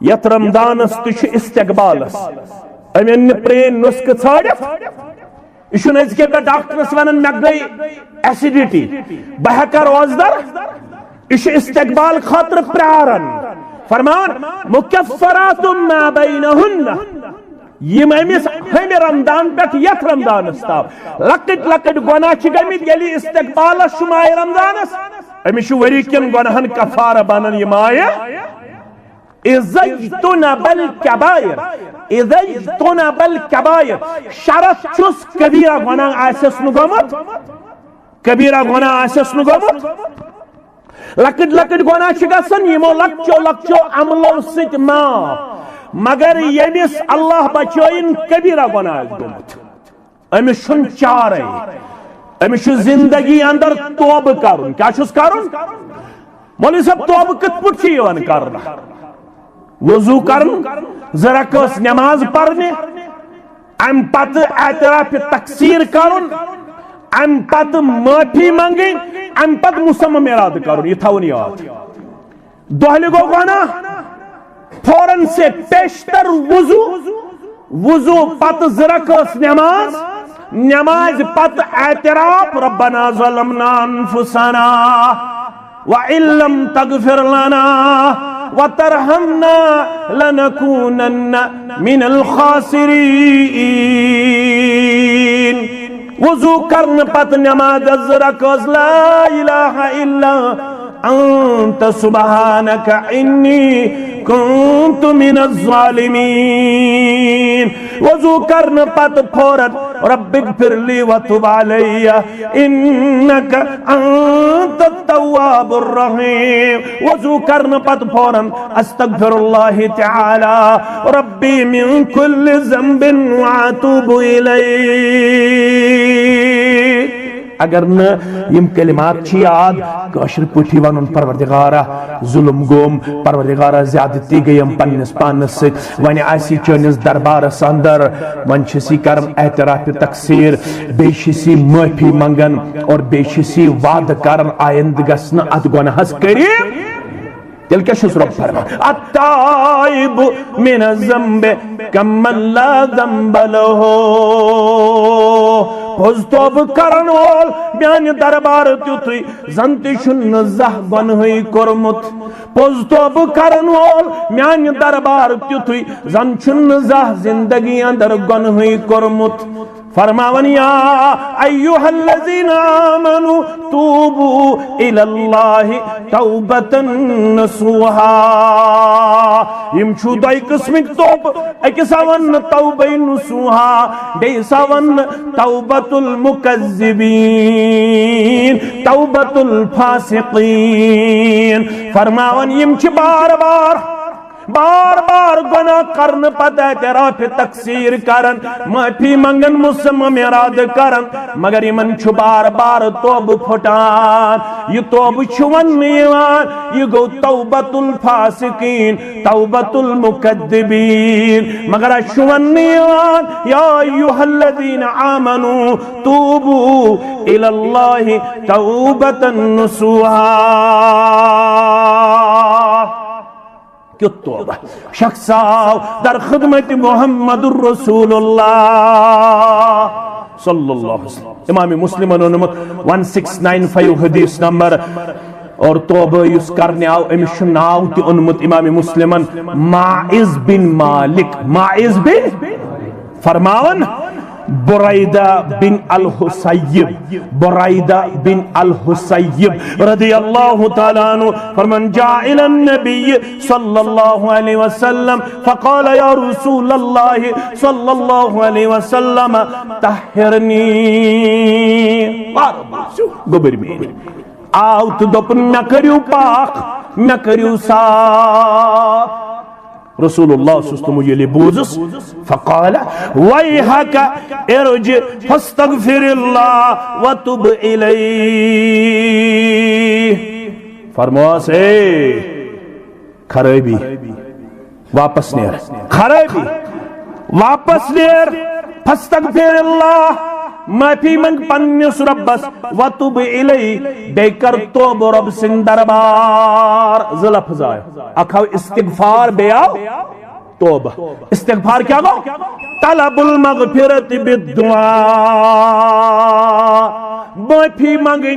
यथ रमदानस तुझ इस्तकबालस amen PRAN नुस्ख छाड़ित यह अजके पे डॉक्टरस वन मे गई एसिडिटी बह रोजदर यह इस्तकबाल खतर प्रारन फरमान मुकफ्फरातुम मा बैनहुन्न यम अमिस हम रमदान पे यथ रमदानस ताव लकट लकट गुनाह गमित यलि इस्तकबालस माह रमदानस अमिस वरी किन गुनाहन कफारा बनन यह आया इज़्तुनबल कबायर इज़्तुनबल कबायर शरत छुस कबीरा गुनाह आसस नु गमत कबीरा गुनाह आसस नु गमत लकट लकट गुनाह गसन यमो लक्चो लक्चो अमलो सित माफ मगर यमिस अल्लाह बचोइन कबीरा गुनाह गमत अमिस छुन चारे अमिस जिंदगी अंदर तौब करुन क्या छुस करुन मौलवी साहब तौब कित पुट छ यवन करना वजू करन जरकस नमाज पढ़ने अम पत एतराफ तकसीर करुन अम पत माफी मंगी अम पत मुसम्मम इराद करुन यह थवन याद दोहली गो गुनाह फौरन से पेशतर वजू वजू पत जरकस नमाज नमाज पत एतराफ रब्बना ज़लमना अनफुसना व इल्लम तगफिर लना वतरहमना लनकूनन्न मिनल खासिरीन वजू करन पत नमाज रकस ला इलाहा इल्ला अंत सुब्हानक इन्नी कुन्तु मिनज़ ज़ालिमीन वजू करन पत फौरन रब्बिगफिरली व तुब अलैया इन्नका अंतत तव्वाबुर रहीम वजू करन पत फौरन अस्तगफिरुल्लाह तआला रब्बी मिन कुल्लि ज़ंबिन व अतूबु इलैहि अगर न यम कलिमात छी याद कशर पुठी वन परवरदिगारा जुल्म गोम परवरदिगारा ज्यादती गयम पन्नस पानस वन आसी चनिस दरबारस अंदर वन छसी करम एतराफ तकसीर बेशिसी माफी मंगन और बेशिसी वाद करन आयंद गसन अत गुनाहस करीब दिल क्या शुरू फरमा अत्ताइब मिन ज़ंबे कम्मन ला ज़ंब लहू पोज तौब करन वोल म्यान दरबार तुथुई जंति शुन जह गुनाह कोरमुत पोज तौब करन वोल म्यान दरबार तुथुई जन शुन जह जिंदगी अंदर गुनाह कोरमुत फरमावन या अय्युहल्लज़ीना आमनू तूबू इलल्लाहि तौबतन नसूहा यम छु दय किस्मिक तौब अकिसवन तौबे नसूहा बेसवन तौबतुल मुकज्जिबीन तौबतुल फासिकीन फरमावन यम छु बार बार गुनाह करन पता एतराफ तकसीर करन माफी मंगन मुसम्मम इराद करन मगर यमन छु बार तौब फुटान यह तौब छु वन यवान यह गो तौबतुल फासिकीन तौबतुल मुकद्दिबीन मगर छु वन यवान या अय्युहल्लज़ीना आमनू तूबू इलल्लाहि तौबतन नसूहा क्यों तौबा शख्साव दर खिदमत मुहम्मदुर रसूलुल्लाह सल्लल्लाहु अलैहि वसल्लम इमाम मुस्लिम 1695 हदीस नंबर और तौबा युस करने आओ अमिश नाव ति उन्मुत इमाम मुस्लिमन माइज बिन फरमावन बुरैदा बिन अल हुसैब रदियल्लाहु तआला अन्हु फरमान जा इला नबी सल्लल्लाहु अलैहि वसल्लम फक़ाल या रसूलल्लाह सल्लल्लाहु अलैहि वसल्लम तहहिरनी गोबर में आओ तो दोपन न करियो पाक न करियो साफ रसूलुल्लाह सल्लल्लाहु अलैहि वसल्लम फक़ाल वैहक इरज फस्तगफिरिल्लाह व तुब इलैहि फरमाया से खराबी वापस नेर फस्तगफिरिल्लाह माफी मंग पन्निस रब्बस वतुब इलै बे कर तौब रब सिंद दरबार ज लफ्ज आय अख इस्तिगफार बे आओ तौबा इस्तिगफार क्या गो तलबुल मगफिरत बिदुआ माफी मांगी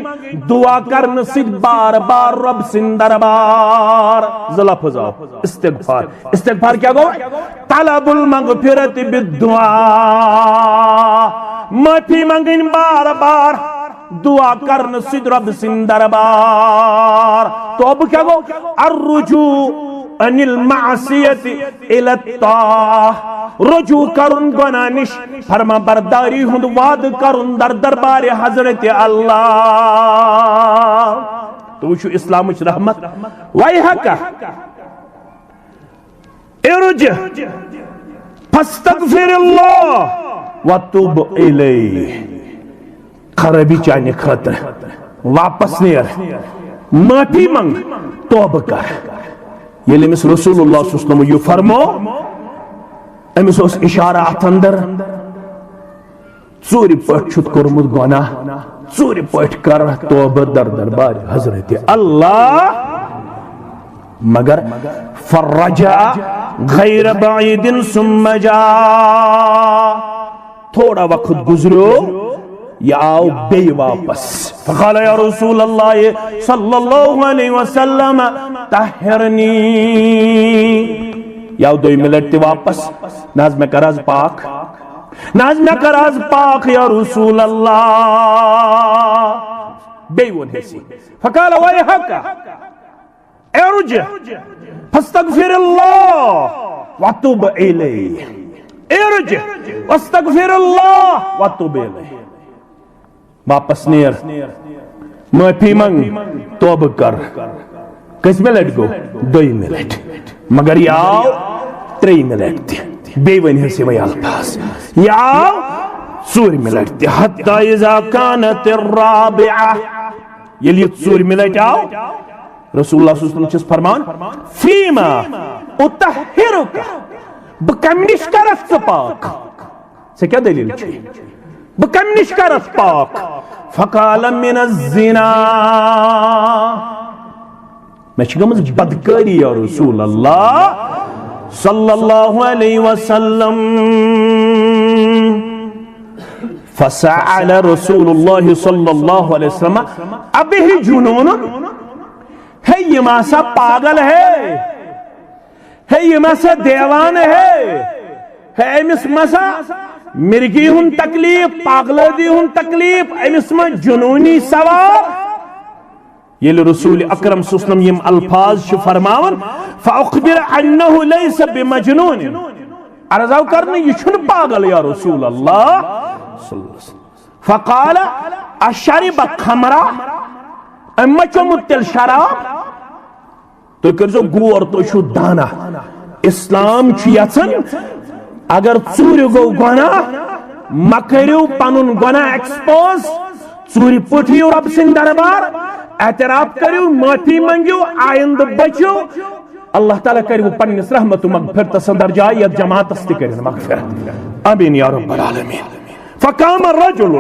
दुआ करने से बार बार रब सिंद दरबार ज लफ्ज आओ इस्तिगफार इस्तिगफार क्या गो तलबुल मगफिरत बिदुआ माफी मांगी बार बार दुआ करने से रब सिंद दरबार तो अब क्या गो अर्रुजू अनिल मासियत इला ताह रुजू करुन गुनाह निश फरमा बरदारी हुंद वाद करुन दर दरबार हजरत अल्लाह तो वुचु इस्लाम रहमत वैहका इरज फस्तगफिरुल्लाह वतुब इलैहि खरबी चाने खतर वापस नेर माफी मंग तौबा कर ये रसूलुल्लाह सल्लल्लाहु अलैहि वसल्लम यह फरमो अमिस इशारा अत अंदर चूर पट कोर्मुत गुनाह चूर पट कर तौबा दर दरबार हजरत अल्लाह मगर फर्रजा गैर बाइदिन सुम्मा जा थोड़ा वक्त गुजरो या आओ बे वापस फकाल या रसूल अल्लाह सल्लल्लाहु अलैहि वसल्लम तहरनी या 2 मिनट वापस नाज में कराज पाक या रसूल अल्लाह बे वो नसी फकाल वैहका इरज फस्तगफिरुल्लाह वतुब इलैहि इरज वस्तगफिरुल्लाह वतुब इलैहि वापस नेर माफी मंग तौबा कर किस मिनट गो 2 मिनट मगर याओ 3 मिनट बेवन से वही अल्फाज याओ 4 मिनट हत्ता इज़ा कानत अर्राबिआ ये 4 मिनट आओ रसूलुल्लाह सल्लल्लाहु अलैहि वसल्लम फरमान फीमा उतहिरुका बकमनिश करस पाक से क्या दलील छे बकमनिश करस पाक फकाल मिनज़ ज़िना मैं गमज बदकारी या रसूल अल्लाह सल्लल्लाहु अलैहि वसल्लम फसअल रसूलुल्लाह सल्लल्लाहु अलैहि वसल्लम अबिही जुनून है ये मासा पागल है ये मासा देवान है अमिस मसा मिर्गी हुन तकलीफ पागलदी हुन तकलीफ अमिस में जुनूनी सवार ये रसूल अकरम सल्लल्लाहु अलैहि वसल्लम यम अल्फाज फरमावन फअखबिर अन्नहु लैस बिमजनून अर्ज़ाव करने ये छुन पागल या रसूल अल्लाह सल्लल्लाहु अलैहि वसल्लम फकाल अशरिब खमरा अम्मा चमुतल शराब तो करजो गोर तो छु दाना इस्लाम छु यसन अगर चूर गो गुनाह मकरियो पनुन गुनाह एक्सपोज चूरी पुठियो रब सिंद दरबार एतराफ करियो माफी मंगियो आइंद बचो अल्लाह ताला करियो पन्निस रहमत मगफिरत सदर जाय जमात अस्ति करियो मगफिरत आमीन या रब्बल आलमीन फकाम रजुल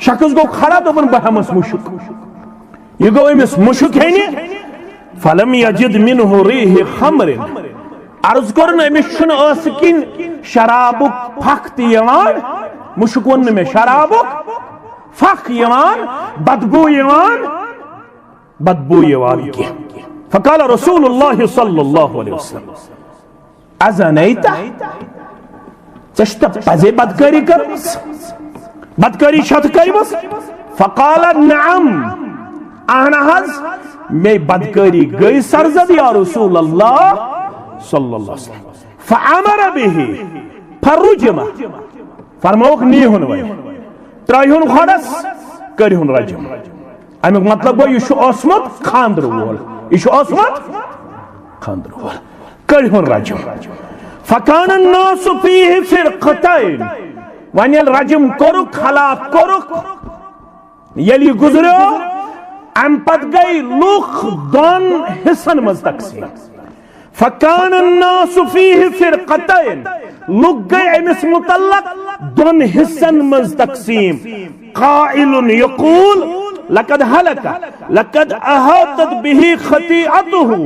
शख्स गो खड़ा दोपन बहमस मुशक ये गो अमिस मुशक है नी फलम यजिद मिनहु रीह खमर अर्ज करन अमिस छुन असकिन शराबुक फख यवान मुशक वन में शराबुक फख यवान बदबू यवान की फकाल रसूलुल्लाह सल्लल्लाहु अलैहि वसल्लम अज़नैता चश्त पजे बदकारी करमस बदकारी शत करमस फकाल नअम अहनहज मैं बदकारी गई सरजद या रसूल अल्लाह सल्लल्लाहु अलैहि वसल्लम फअमर बिही फरुजमा फरमोक नी हुन वय त्रायुन खडस करिहुन रजम अमिक मतलब गो यह ओसमत खांदर वोल यह ओसमत खांदर वोल करिहुन रजम फकान अन्नास फीहि फिरक़तैन वन यल रजम कोरुक खलाफ कोरुक यली गुजरो अम पत गई लुख दोन हिस्सन मज तकसीम फकान अन्नास फीहि फिरक़तैन लुक गई अमिस मुतल्लक दोन हिस्सन मज तकसीम। क़ाइलुन यक़ूल लक़द हलक लक़द अहातत बिही ख़तीअतुहु।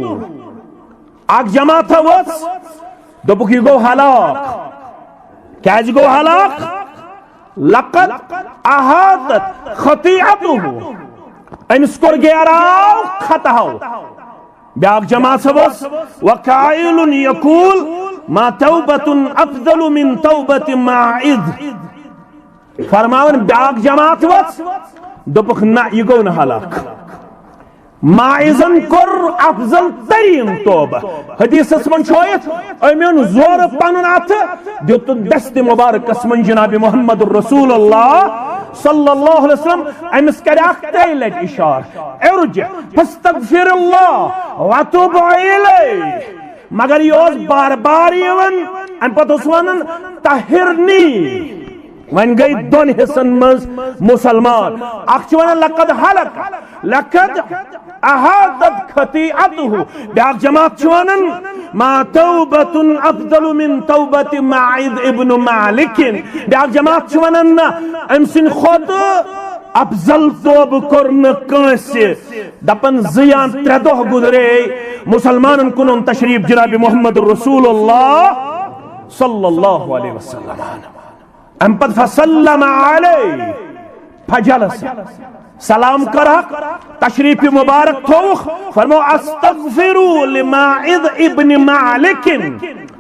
अक जमात वस दोपुक यह गो हलाक। क्या गो हलाक? लक़द अहातत ख़तीअतुहु, अमिस कोर गेराव खताओ। ब्याक जमात वस वक़ाइलुन यक़ूल मा तौबतुन अफ़ज़लु मिन तौबति माइज़। फरमावन ब्याक जमात वस दोपुक ना यह गो न हलाक। माइज़न कोर अफजल तरीन तौबा। हदीसस मन छोयत अमिन जोर पन अथ दितुन दस्त मुबारकस मन जनाब मोहम्मद रसूलुल्लाह सल्लल्लाहु अलैहि वसल्लम अमिस करक त्रै लट इशार इर्ज फस्तगफिरुल्लाह व तुब इलैह। मगर यह बार बार यवन अम पत वनन तहिरनी। वन गई दोन हिस्सन मज मुसलमान। अख वन लक़द हलक लक़द अहातत ख़तीअतुहु। ब्याक जमात वनन मा तौबतुन अफ़ज़लु मिन तौबति माइज़ इब्न मालिक। ब्याक जमात वनन अम सिन खुद अफजल तौब कोर न कांसे। दपन ज़ियान त्रे दोह गुजरे मुसलमानन कुन तशरीफ जनाब मोहम्मद रसूलुल्लाह सल्लल्लाहु अलैहि वसल्लम। अम पत फसल्लम अलैहि फजलस सलाम करक तशरीफ मुबारक थोख। फरमो अस्तगफिरु लिमाइज़ इब्न मालिक।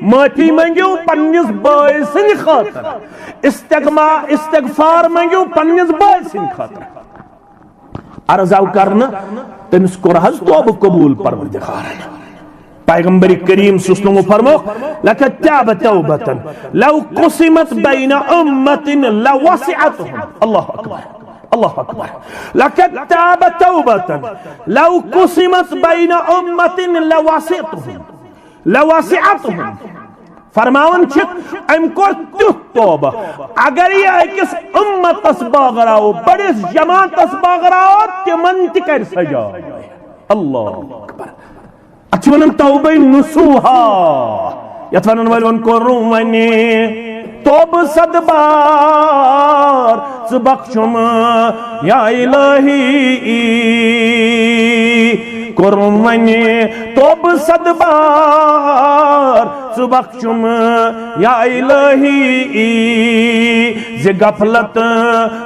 माफी मंगो पन्निस बाय सिन खातर। इस्तिग़फार मंगो पन्निस बाय सिन खातर। अर्ज़ आव करन तमिस कोर हज तौबा कबूल परवरदिगारन। पैगंबर करीम सुस्नो फरमो लक़द ताब तौबतन लौ क़ुसिमत बैन उम्मतिन लवसिअतहुम। अल्लाहु अकबर अल्लाहु अकबर। लक़द ताब तौबतन लौ क़ुसिमत बैन उम्मतिन लवसिअतहुम। फरमावन अम कोर तुथ तौबा अगर यह अकिस उम्मतस बागराओ बड़िस जमातस बागराओ तिमन ति कर सजा। अल्लाहु अकबर। अच्छी वन तौबा नसूहा। यथ वन वल कोर वने तौब सदबार ज बख्शुम या इलाही। कोर वने तौब सदबार ज बख्शुम या इलाही। ज गफलत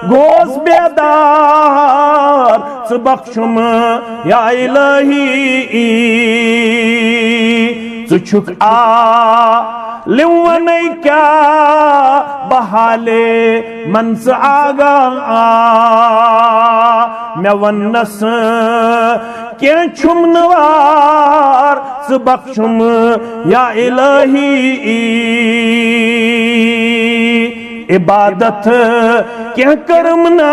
गोस बेदार ज बख्शुम या इलाही। चुक आ लिवन क्या बहाले मनस आगा मैं वन्नस के छुमनवार स बख्शुम या इलाही। इबादत क्या करमना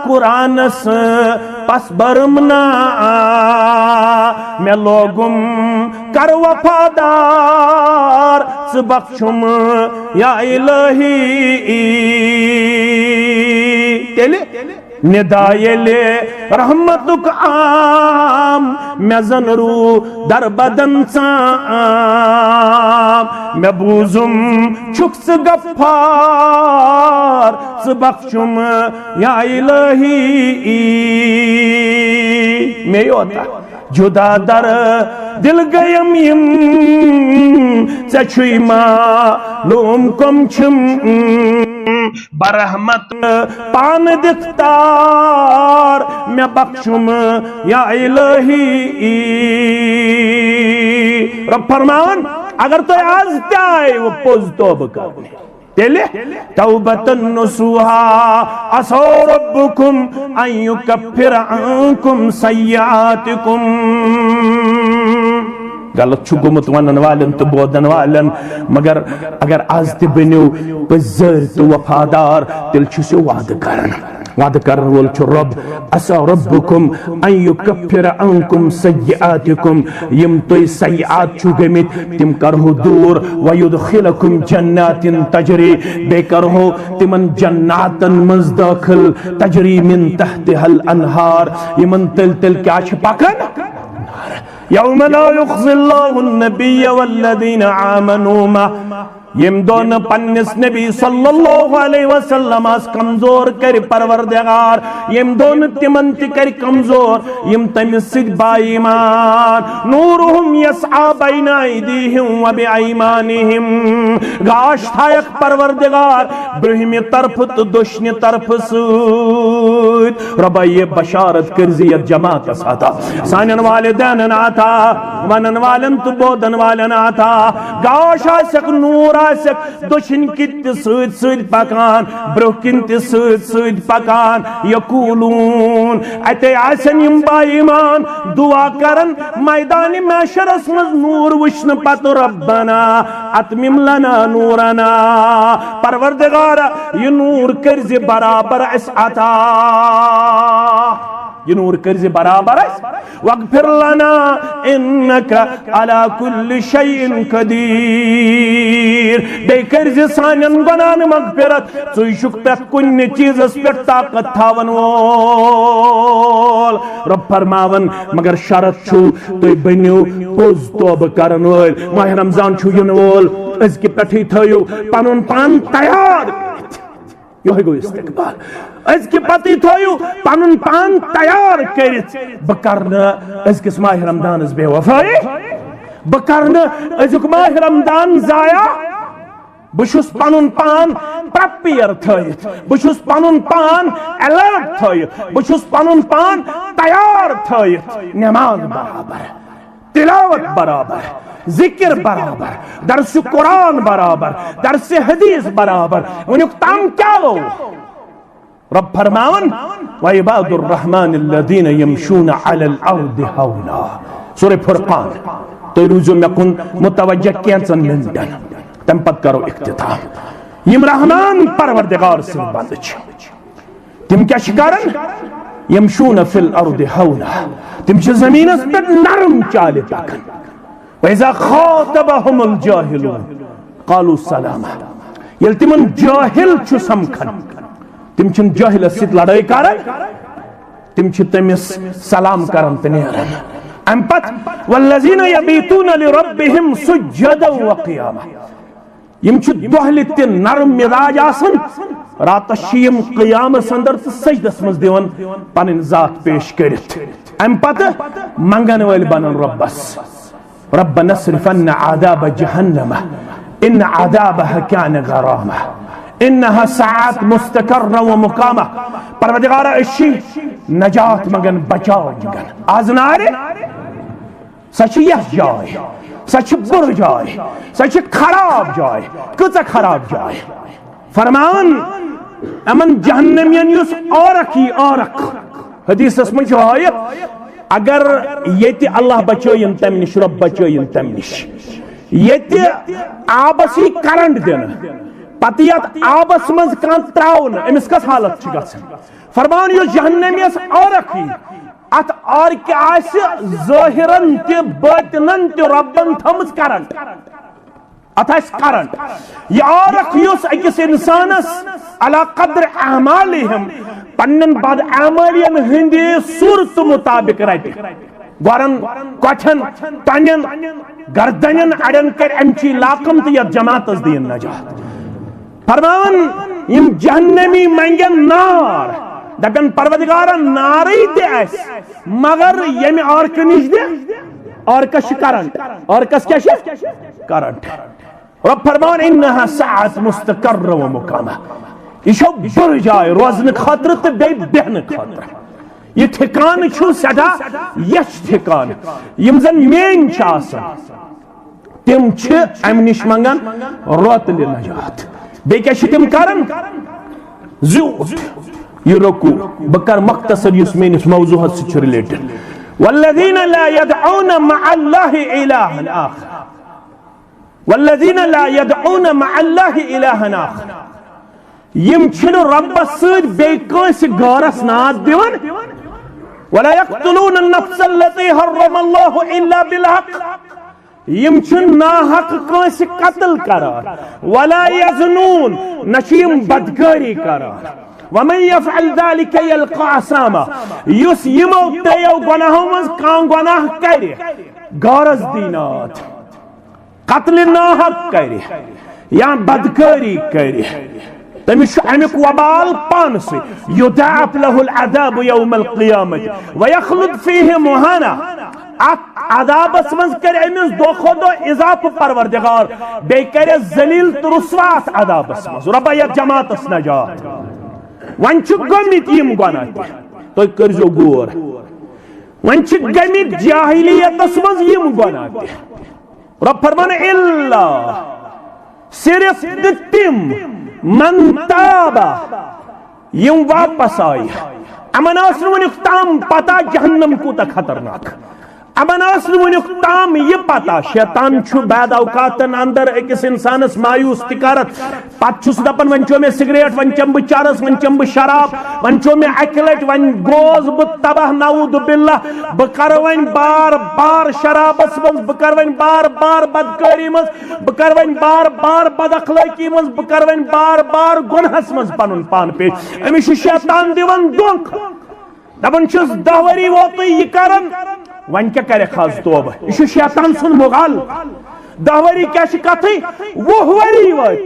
कुरानस पस बरमना। मैं लोगुम कर वफादार स बख्शुम या इलाही। तेले निदा येले रहमतुक आम मैं जनरू दर बदन साम। मैं बूजुम छुक्स गफ्फार स बख्शुम या इलाही। मैं होता जुदा दर दिल गयम यम चुई मालूम कम छम। बरहमत पान दिखतार मैं बख्शुम या इलाही। रब फरमान अगर तो आज त्याय वो पोज तौबा करने तेले तौबतन नसूहा असौ रब्बुकुम अन युकफ्फिर अन्कुम सय्यातिकुम। गलत छु गोमुत वनन वालन तो बोदन वालन। मगर अगर आज ते बनो बजर तो वफादार तिल छु से वाद कर वोल छु रब असा रब्बुकुम अन युकफ्फिर अन्कुम सय्यातिकुम। यम तो सय्यात छु गमित तिम करहो दूर व युदखिलकुम जन्नातिन तजरी। बे करहो तिमन जन्नातन मज दाखिल तजरी मिन तहतिहल अनहार। यमन तिल तिल क्या छु पकन। यौम ला युख्ज़िल्लाहु अन्नबिय्य वल्लज़ीना आमनू मा यम दोन पन्निस नबी सल्लल्लाहु अलैहि वसल्लम कमजोर कर परवरदिगार यम दोन तिमन कर कमजोर यम तमिस सिद बाईमान नूरुहुम यसआ बैन अयदीहिम व बिअयमानिहिम गाश थायक परवरदिगार ब्रह्म तरफ तो दुश्मन तरफ सूद रब्बा ये बशारत करजियत जमात साथा सानन वालिदैन नाथा वनन वालन तो बोदन वालन नाथा गाश आसक नूर आसक दुश्मन कित सूद सूद पकान ब्रोकिन ते सूद सूद पकान यकूलून अते आसन यम बाईमान दुआ करन मैदान महशरस मज नूर वुश्न पत रब्बना अतमिम लना नूरना परवरदिगार ये नूर कर्ज बराबर अस अता ये नूर कर्ज बराबर वगफिर लना इन्नका अला कुल्लि शैइन कदीर बे कर्ज सानन गुनाहन मगफिरत तुई शुक पे कुन चीजस पे ताकत थावन वोल रब फरमावन मगर शरत छु तुई बनियो पोज तौब करन वोल माह रमजान छु यन वोल अजके पेठी थयो पनुन पान तैयार यो गो इस्तिकबाल अजके पति थयो पनुन पान तैयार करित बकरन अजकिस माह रमजानस बेवफाई बकरन अजुक माह रमजान जाया बुशुस पनुन पान प्रिपेयर थयित बुशुस पनुन पान अलर्ट थयित बुशुस पनुन पान तैयार थयित नमाज बराबर तिलावत बराबर जिक्र बराबर दर्स कुरान बराबर दर्स हदीस बराबर उन्हें ताम क्या लो रब फरमावन व इबादुर रहमान अल्लज़ीना यमशूना अलल अर्दि हौना सूरह फुरकान तो रुजो में कुन मुतवज्जह कैंसन मिनटन तम पत करो इख्तिताम यम रहमान परवरदिगार से बंद छ तिम क्या शिकारन यमशूना फिल अर्दि हौना तिम छ जमीनस पे नरम चाले पकन वैजा खातबहुमुल जाहिलून कालू सलामा यल तिमन जाहिल छु समखन तिम छन जाहिल सित लड़ाई करन तिम छ तमिस सलाम करन तनेरन अम पत वल्लज़ीना यबीतून लिरब्बिहिम सुज्जदन व क़ियामा यम छु दोहल ते नरम मिजाज आसन रात शीम क़ियामस अंदर सजदस मज दिवन पन जात पेश करित अम पत मंगन वल बनन रब्बस रब्बना अस्रिफ़न्ना अज़ाब जहन्नम इन अज़ाबहा कान गरामा इन्नहा साअत मुस्तक़र्रा व मुक़ामा परवरदिगार अशी नजात मगन बचाव मगन आजनारे सच यह जाय सच बुर जाय सच खराब जाय कच खराब जाय फरमान अमन जहन्नमियन युस औरकी औरक हदीस में आयत अगर ये अल्लाह बचोयन तम निश रब बचोयन तम निश ये आबस ही करंट दिन पत आबस मज कान त्राउन अमिस कस हालत फरमान यो जहन्नमियस औरक अत और क्या ज़ाहिरन ते बातिनन ते रब्बन थमस करंट अत करंट ये औरक युस अकिस इंसानस अला कद्र अमालिहिम पन्नन बाद अमालियन हिंदी सूरत मुताबिक रट गोरन कठन तनन गर्दनन अड़न कर अमची लाकम तो यह जमातस दिन नजात फरमान यम जहन्नमी मंगन नार दपन परवरदिगार नारी दे मगर यम और निश दे और कश करंट और कस क्या करंट रब फरमान इन्नहा साअत मुस्तक़र्रा व मुक़ामा यह बुर जाय रोजन खतर तो बेहन खतर यह ठिकान सदा यश ठिकान यम जन मेन तिम अम निश मंगन रोतल नजात बे तिम करन यह रुकू बह कर मख्तसर युस मेनिस मौजूहस से रिलेटेड वल्लज़ीना ला यदऊन मअल्लाहि इलाहन आखर वल्लज़ीना ला यदऊन मअल्लाहि इलाहन आखर यम छिन रब्बस सद बे कंस गारस नाद दिवन वला यक़्तुलून अन्नफ्स अल्लती हर्रमल्लाहु इल्ला बिलहक़ यम छिन नाहक कंस कत्ल करान वला यज़नून नशीम बदकारी करान वमन यफ़अल ज़ालिका यल्क़ा असामा युस यमो तयो गुनाहों मज कां गुनाह करे गारस दीनात कत्ल नाहक करे या बदकारी कर तमिस अमुक वबाल पान से युदाअफ लहुल अज़ाब यौमल क़ियामत व यख़लुद फ़ीहि मुहाना अदाबस मज कर अमिस दो खो दो इजाफ परवरदिगार बे करे जलील तो रुस्वा अदाबस मज रब्बा या जमातस नजात वन गमित यम गुनाह तो करजो गौर वन गमित जाहिलियतस मज यम गुनाह रब फरमान इल्ला सिर्फ तिम मन ताबा यम वापस आय अमन वन ताम पता जहन्नम कूता खतरनाक अमन वनुक ताम यह पता शैतान बैद औकातन अंदर अकिस इंसानस मायूस तिकारत पस दपान वन चो मे सिगरेट वन चम बह चरस वन चम बह शराब वन चो मे अक लट वन गोस बह तबाह नऊद बिल्लाह बह कर वन बार बार शराबस मज बह कर वन बार बार बदकारी मज बह कर वन बार बार बदअखलाकी मज बह कर वन बार बार गुनहस मज पनुन पान पेश अमिस शैतान दिवन दोख दपान 10 वरी वोत यह करन वन क्या करे खास तोब यह शैतान सुन मुगाल 10 वरी क्या कथ 20 वरी वत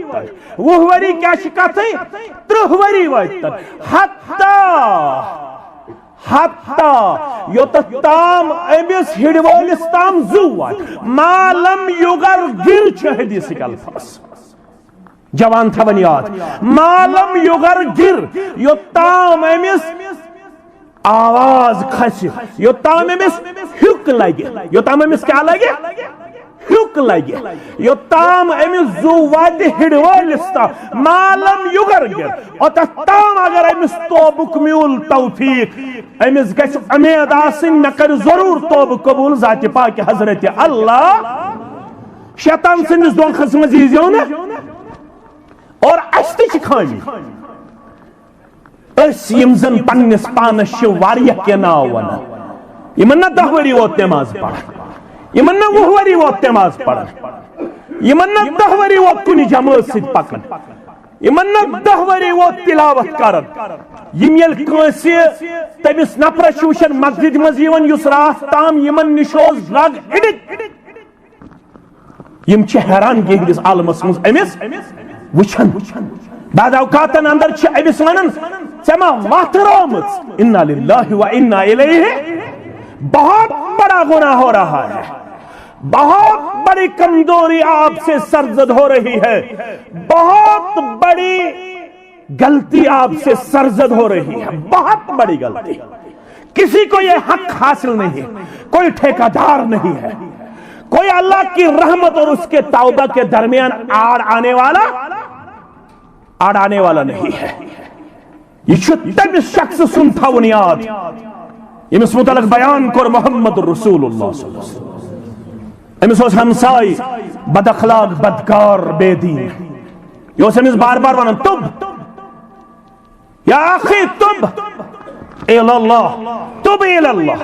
20 वरी क्या कथ 30 वरी वत हत्ता हत्ता योत ताम अमिस हिडवलिस ताम जू वात मालम युगर गिर हदीस अल्फाज जवान थवन याद मालम युगर गिर योताम अमिस आवाज खस योताम अमिस हुक लगे योताम अमिस क्या लगे हुक लगे योताम अमिस जू वाद हिडवलिस मालम युगर गिर ओताम अगर अमिस तोबुक म्यूल तौफीक अमिस गछ उम्मीद आसिन मे कर जरूर तोब कबूल जात पाक हजरत अल्लाह शैतान सिंदिस दोखस मज यीजो ना और अस्ति खामी यम जन पन्निस पानस के नाव वन यमन ना 10 वरी वोत नमाज पढ़ यमन ना 20 वरी वोत नमाज पढ़ यमन ना 10 वरी वोत कुनि जमात सित पकन यमन ना 10 वरी वोत तिलावत करन यम यल कंसे तमिस नफरस वुचन मस्जिद मज यवन युस रात ताम यमन निशोज रग इडित यम हैरान गिस आलमस मज अमिस वुचन बाद औकातन अंदर अमिस वन चमा वत इन्ना लिल्लाहि व इन्ना इलैहि बहुत बड़ा गुनाह हो रहा है बहुत बड़ी कमजोरी आपसे सरजद हो रही है बहुत बड़ी गलती आपसे सरजद हो रही है बहुत बड़ी गलती किसी को यह हक हासिल नहीं है कोई ठेकेदार नहीं है कोई अल्लाह की रहमत और उसके तौबा के दरमियान आड़ आने वाला नहीं है यह तमिस शख्स सुन थवन याद यमिस मुतलक बयान कर मोहम्मद रसूलुल्लाह सल्लल्लाहु अलैहि वसल्लम अमिस हमसाई बदअखलाक बदकार बेदीन यह अमिस बार बार वन तुब या आखी तुब इलल्लाह तुब इलल्लाह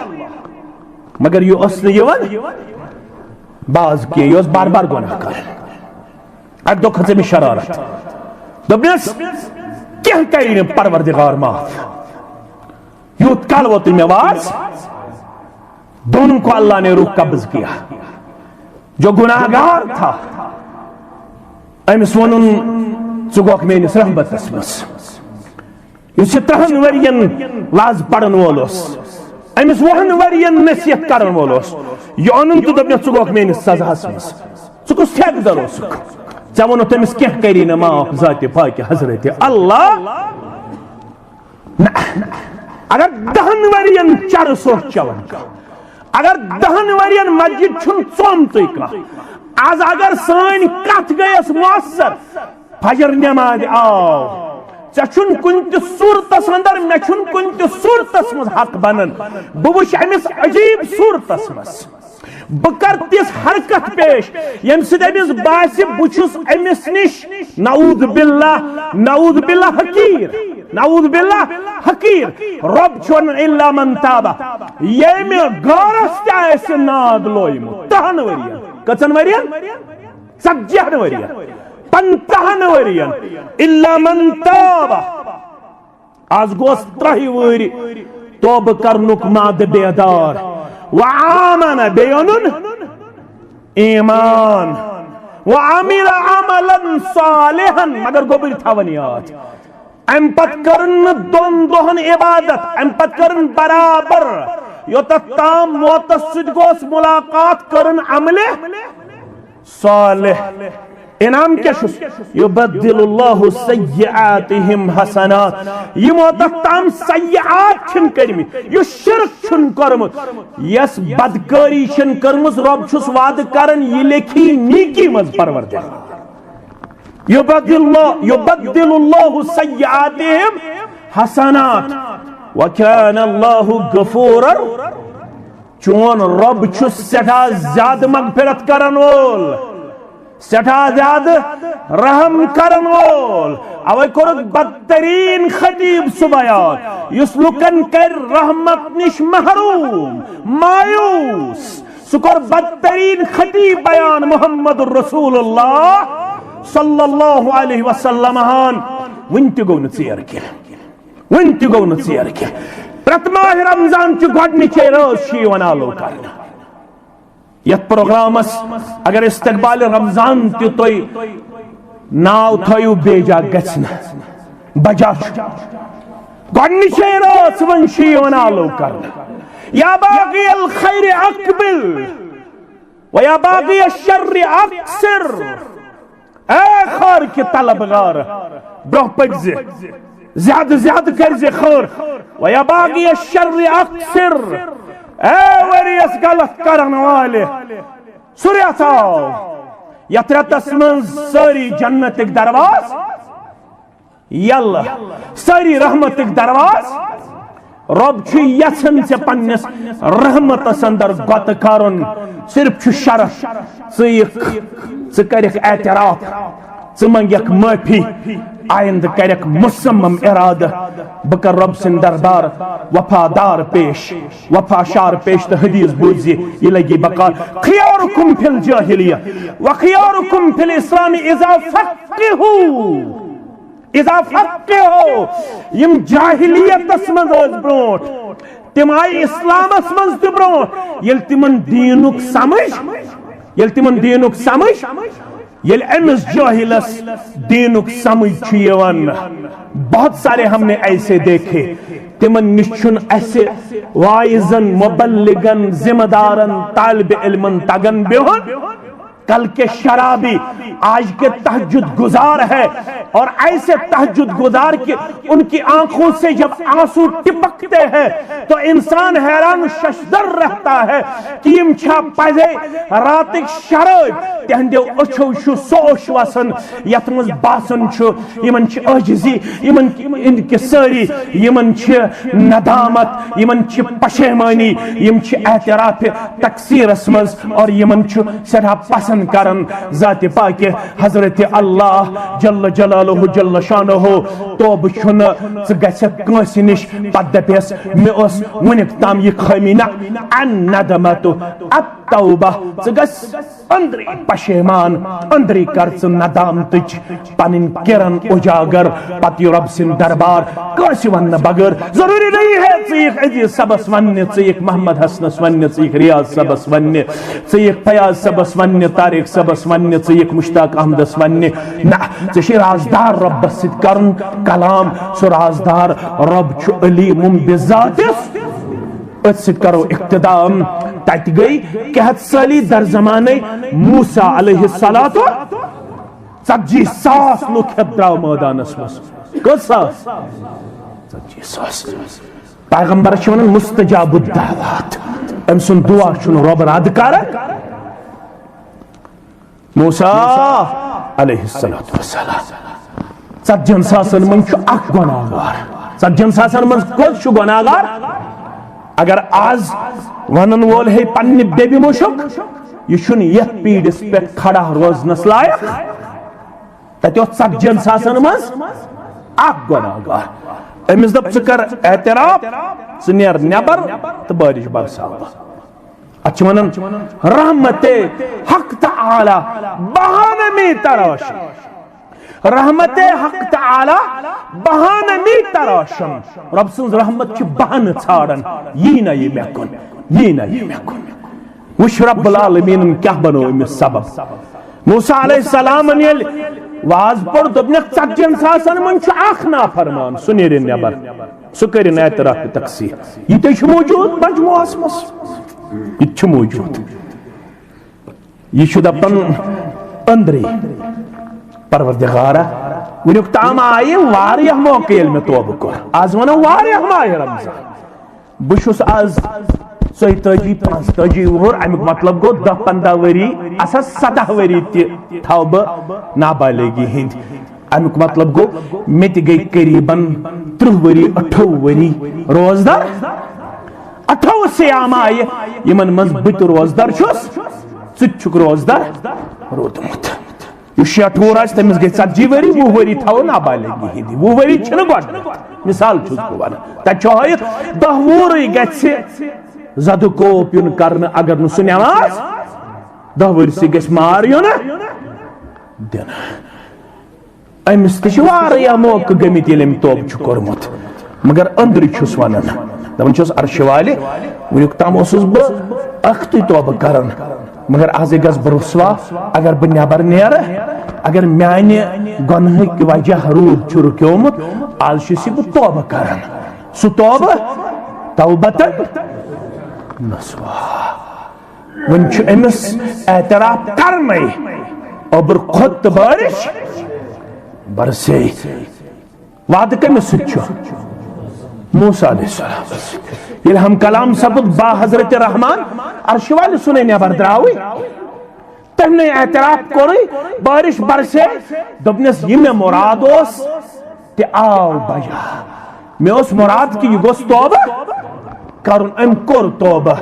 मगर यह असली यवन बाज के यह बार बार गुनाह कर अक दो खसे में शरारत दबनस क्या करी परवरदिगार माफ यूत कल वो तुम आवाज दोनों को अल्लाह ने रूह कब्ज किया जो गुनाहगार था अमिस वनुन चुगोक मेनिस रहमतस मस इस 3 वरियन वाज पढ़न वोलोस अमिस 1 वरियन नसीहत करन वोलोस यो अनन तो दबन चुगोक मेनिस सजास मस चुकुस ठेक दरोस चवनो तमिस क्या करी न माफ जात पाक हजरत अल्लाह अगर 10 वरियन चर सो चवन अगर 10 वरियन मस्जिद छुन चोम तुक आज अगर सन कथ गयस मुअस्सर फजर नमाज आओ चुन कुन सूरतस अंदर मे छुन कुन सूरतस मज हक बनन बह वुच अमिस अजीब सूरतस मज बह कर तिस हरकत पेश यम अमिस बास बुछुस अमिस निश नऊद बिल्लाह हकीर रब छोन इल्ला मन ताबा यम गरस तास नाद लोयम 10 वरियन कचन वरियन 40 वरियन 50 वरियन इल्ला मन ताबा आज गोस 3 वरी तौब करनुक माद बेदार व आमन बेयनुन ईमान वो आमिल अमलन सालिहन मगर गोबर थावन याद अम पत करन दोन दोहन इबादत अम पत करन बराबर योत ताम मौत सुद गोस मुलाकात करन अमले सालिह इनाम क्या युबद्दिलुल्लाहु सय्यआतिहिम हसनात ये मौत ताम सय्यआत छिन करमि यो शिर्क छिन करमु यस बदकारी छिन करमुस रब छुस वाद करन ये लेखी नीकी मज परवरदिगार युबद्दिलुल्लाहु सय्यआतिहिम हसनात व कान अल्लाहु गफूरन चोन रब छुस सदा ज्यादा मगफिरत करन वोल सठा ज्यादा रहम करन वोल अवे कोर बदतरीन खतीब सुबयान युस लुकन कर रहमत निश महरूम मायूस सुकर बदतरीन खतीब बयान मोहम्मद रसूलुल्लाह सल्लल्लाहु अलैहि वसल्लम हान वंत गो न चेर के वंत गो न चेर के प्रथमा रमजान च गडनिचे रोज शी वनालो करना यत प्रोग्रामस अगर इस्तकबाल रमजान त्यो तोय नाव थयु बेजा गछना बजा गडनिचे रोज वंशी वनालो करना या बागी अल खैर अकबिल व या बागी अल शर्र अक्सर खैर के तलबगार ब्रोह पगजे ज्यादा करजे खैर व या बागी अल शर्र अक्सर वरियस गलत करन वाले सुरता यत्रतस मन सारी जन्नतिक दरवाज यल्ला सारी रहमतिक दरवाज रब छु यसन से पन्नस रहमत अंदर गत करन सिर्फ छु शरफ च करक एतराफ च मंगक माफी आइंद करक मुसम्मम इरादा बकर रब सिंद दरबार वफादार पेश वफाशार पेश तो हदीस बूझी ये लगी बकार खियारुकुम फिल जाहिलिया व खियारुकुम फिल इस्लाम इज़ा फक्किहू यम जाहिलियत मज ब्रोट तिम आई इस्लामस मज त ब्रोट यल तिमन दीनुक समझ यल अमिस जाहिलस दीनुक समझ यवन बहुत सारे हमने ऐसे देखे तिमन निश्चुन ऐसे वाइजन मुबल्लिगन जिम्मेदारन तालिब इल्मन तगन बेहन कल के शराबी आज के तहज्जुद गुजार है और ऐसे तहज्जुद गुजार के उनकी आंखों से जब आंसू टिपकते हैं तो इंसान हैरान शशदर रहता है कि यम छा पजे रातिक शराब तहंदे अछो छु सोश वसन यत मज बासन छु यमन छ अजजी यमन इनके सारी यमन छ नदामत यमन छ पशेमानी यम छ एतराफ तकसीरस मज और यमन छ सदा पसंद करन जाति पाके हजरत अल्लाह जल्ल जलालहु जल्ल शानहु तो बुछन ज गछत कांसी निश पदपेस मे ओस वनिक ताम ये खमीना अन नदमतु अतौबा ज गस अंदरी पशेमान अंदरी कर च नदाम तुज पनिन किरण उजागर पति रब सिन दरबार कांसी वन बगर जरूरी नहीं है च अजीज सबस वन्ने च एक मोहम्मद हसनस वन्ने च एक रियाज सबस वन्ने च एक फयाज सबस वन्ने तारिक सबस वन्ने च एक मुश्ताक अहमदस वन्ने ना च राजदार रब सित करन कलाम सो राजदार रब छु अलीमुम बिजातिस सित करो इक्तदाम तत गई कहत साली दर जमाने मूसा अलैहिस्सलातो 40,000 लोग द्राव मैदानस मस कसास 40,000 पैगंबर वन मुस्तजाबुद दावत अम सुन दुआ छु रब रद कर मूसा अलैहिस्सलातो वस्सलाम 40,000 मन छु अख गुनाहगार 40,000 मन कोस छु गुनाहगार अगर आज वनन वोल है पन्ने बेबी मुशक यह यथ पीड़िस पे खड़ा रोजनस लायक तत 40,000 मज अख गुनाहगार अमिस दप कर एतराफ नीर नबर तो बारिश बरसाव अच वन रहमते हक तआला बहाने में तराश रहमते हक तआला बहाने में तराशम रब सुन रहमत च बहाने छाड़न ये ना ये मेकुन वुश रब्बुल आलमीन क्या बनो अमिस सबब मूसा अलैहिस्सलाम वाज पड़ दोपनक 40 सासन मन नाफरमान सह नीर नबर सह कर एतराफ तकसीर यह मौजूद मजमुआस मज यह मौजूद यह दपन अंदरी परवरदिगारा वुनुक ताम आये वारिया मौके येल मे तौबह कोर आज वनो वारिया माह रमजान बहुस आज 45 वुहर अमुक मतलब गो 10-15 वरी असा 17 वरी थव बह नाबालिगी हिंद अमुक मतलब गो मे गई करीबन 30 वरी 18 वरी रोजदार 18 सियाम आये यमन मज बत रोजदार छुस च रोजदार रोदमुत शेठ वोर तमिस गई 40 वरी 20 वरी थव नाबालिगी हिंद 20 वरी गड मिसाल वन तथ 10 वोर जदुकोप युन कर अगर नु नमाज 10 वर्ष गस मार युन दिन अमिस तह मौक गमित ये तोब कोर्मुत मगर अंदर वन दपान अर्श वाले वुनुक तम बह अख्त तोब कर मगर आज गस बह रुसवा अगर बह नबर नेर अगर माने गुनह वजह रूद रुक्योमुत आज बह तोब कर सह तोब तौबतन नसुआ वन अमिस एतराफ करन अबर खुद बारिश बरसे वाद कमिस मूसा अलैहिस्सलाम हम कलाम सपुद बा हजरत रहमान अर्श वाले सुने नबर द्रावी तमने एतराफ कोर बारिश बरसे दोपनस यह मे मुराद ते आव बजा मे मुराद कि यह गोस तौबा करुन अम कोर तौबा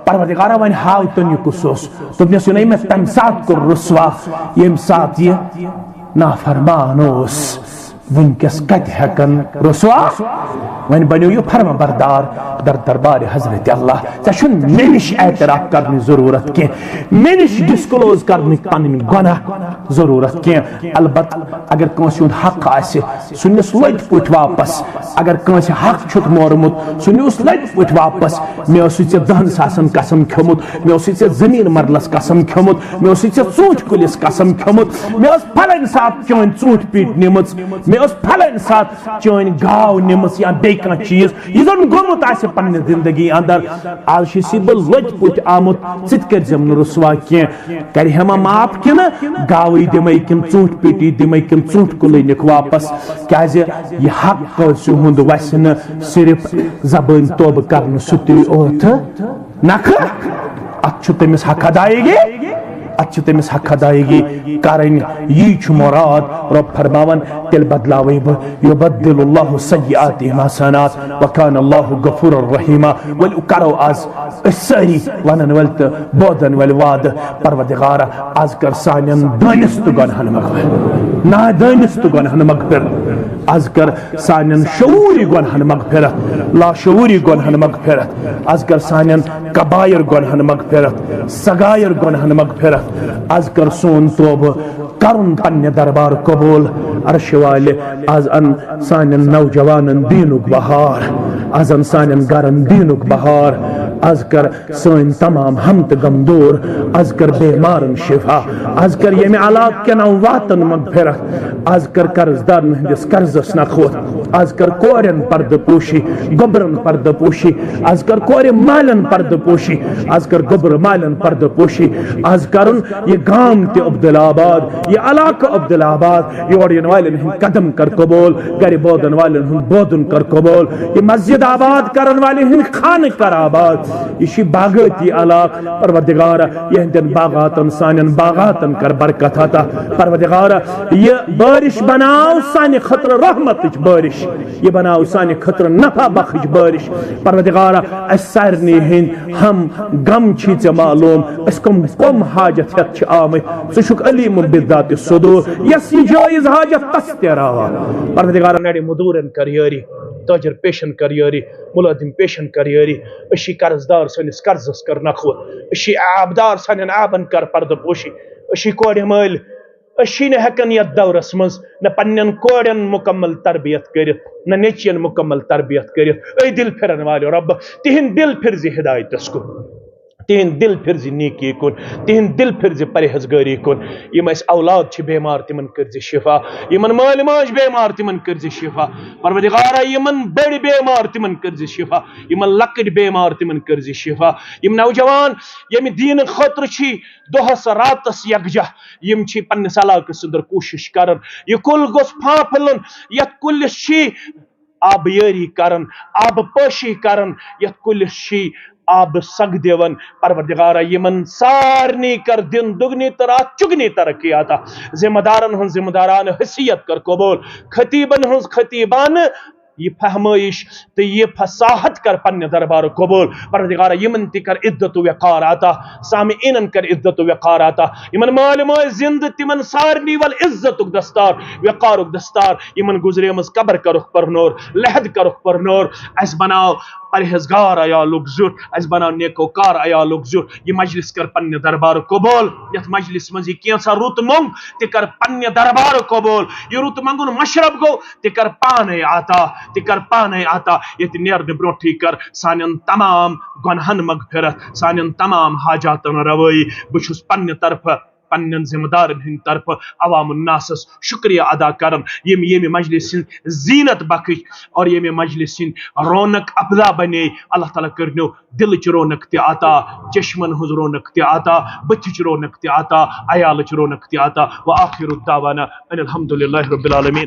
परवरदिगारा वन हाव तन यह कुस दोपनस यह मे तम सात कोर रुसवा यम सात यह नाफरमान वनकस कत हेकन रुसवा वन बनो यह फर्मा बरदार दर दरबार हजरत अल्लाह ऐ मे निश एतराफ करने जरूरत कह मे निश डिस्क्लोज करने पन गुनाह जरूरत कह अलबत अगर कंस हुंद हक आसे सह निस लट पुट वापस अगर कंस हक छुत मोरमुत सह निस लट पुट वापस मे चे 10 सासन कसम खोमुत मे चे जमीन मरलस कसम खोमुत मे चे ूट कुलिस कसम खोमुत मे फलन सात चोन ूट पीट निमुत मे फलन सात चोन गाव निमुत या बे कह चीज यह गोमुत आसे पन्ने जिंदगी अंदर आज बह लट पुट आमुत कर रुसवा कह कर हमा माफ कि गावई दिमे कि ूट पीटी दिमे कि ूट कुल निक वापस क्या यह हक हुंद वस न सिर्फ जबान तोब कर सुत नख अत तमिस हक अदायगी तमिस हक अदायगी करन यह मुराद रब फरमावन तिल बदलावे बह युबद्दिलुल्लाहु सय्यातिहिम हसनात व कान अल्लाहु गफूरर रहीमा वल करो आज सारी वनन वल तो बोदन वल वाद परवरदिगारा आज कर सानन दानिस्त गुनाहन मगफिरत ना दानिस्त गुनाहन मगफिरत आज कर सानन शऊरी गुनाहन मगफिरत ला शऊरी गुनाहन मगफिरत आज कर सानन कबायर गुनाहन मगफिरत सगायर गुनाहन मगफिरत आज कर सोन तोब करुन पन्ने दरबार कबूल अर्श वाले आज अन सानन नौजवानन दीनुक बहार आज अन सानन गरन दीनुक बहार आज कर सन तमाम हम गम दूर आज कर बेमारन शिफा आज कर ये अलाक के नौ वातन मगफिरत आज कर कर्जदार हंदिस कर्जस नखोत आज कर कोरन पर्द पोशी गोबरन पर्द पोशी आज कर कोर मालन पर्द पोशी आज कर गोबर मालन पर्द पोशी आज करुन ये गांव ते अब्दुलाबाद ये अलाका अब्दुलाबाद योर इन वालन हिंद कदम कर कबूल गर बोदन वालन हिंद बोदन कर कबूल ये मस्जिद आबाद करन वाले हिंद खान कर आबाद ये बागती अलाक परवरदिगारा यहदन बागातन सानन बागातन कर बरकत अता परवरदिगारा ये बारिश बनाओ साने खतर रहमत बारिश ये बनाओ साने खतर नफा बख्श बारिश परवरदिगारा असरनी हिंद हम गम छी चे मालूम इसकम कम हाजत हत आमत सुशुक अलीम बिदात सुदूर यस जायज हाजत तस्तेरावा परवरदिगारा नडे मुदूरन कर यारी ताजर पेशन कर यारी मुलाजिम पेशन कर यारी अशी कर्जदार सनिस कर्जस कर नखवत अशी आबदार सनन आबन कर पर्द पोशी अशी कोड़ मल अशी न हेकन यत दौरस मज न पन्न कोड़न मुकम्मल तरबियत करित न नेचियन मुकम्मल तरबियत करित ऐ दिल फिरन वालो रब तिहिन दिल फिर हिदायतस को तिहंद दिल फिर नीकी कुन, तिहंद दिल फिर परहेजगारी कुन। यम औलाद बेमार तिमन कर शिफा, यमन माल माज बेमार तिमन कर शिफा। परवरदिगारा यमन बड़ बेमार तिमन कर शिफा, यमन लकट बेमार तिमन कर शिफा। यम नौजवान यम दीन खतर दोहस रातस यकजा यम पन्निस इलाकस अंदर कोशिश कर, यह कुल गोस फाफलन, यथ कुलिस आबयारी करन, आब पोशी करन, यथ कुलिस आब सग देवन। परवरदिगारा यमन सारनी कर दिन दुगनी तरह चुगनी तरक्की आता। जिम्मेदारन हन जिम्मेदारान हैसियत कर कबूल, खतीबन हन खतीबान ये फहमाइश तो ये फसाहत कर पन्ने दरबार कबूल। परवरदिगारा यमन ति कर इज्जत वक़ार आता, सामिईन कर इज्जत वक़ार आता। यमन माल माय जिंद तिमन सारनी वल इज्जत दस्तार वक़ार दस्तार। यमन गुजरेमस कब्र करुख पर नूर, लहद करुख पर नूर। अस बनाओ परहेजगार अयालुक जुट, अस बनाओ नेकोकार अयालुक जुट। ये मजलिस कर पन्ने दरबार कबूल। यथ मजलिस मज कैसा रुत मंग ते कर पन्ने दरबार कबूल। ये रुत मंगुन मशरब गो ते कर पाने आता, ते कर पाने आता। ये नेरने ब्रोठी कर सानियन तमाम गुनहन मगफिरत, सानियन तमाम हाजातन रवई। बुछुस पन्ने तरफ पन्न जिम्मेदारन हंद तरफ अवामुन्नासस शुक्रिया अदा करन ये मजलिस जीनत बख्श और ये मजलिस रौनक अफजा बने। अल्लाह ताला करनो दिल रौनक ते आता, चश्मन हज रौनक ते आता, बच्च रौनक ते आता, अयाल रौनक ते आता। व आखिर दावाना अनिल हम्दुलिल्लाहि रब्बिल आलमीन।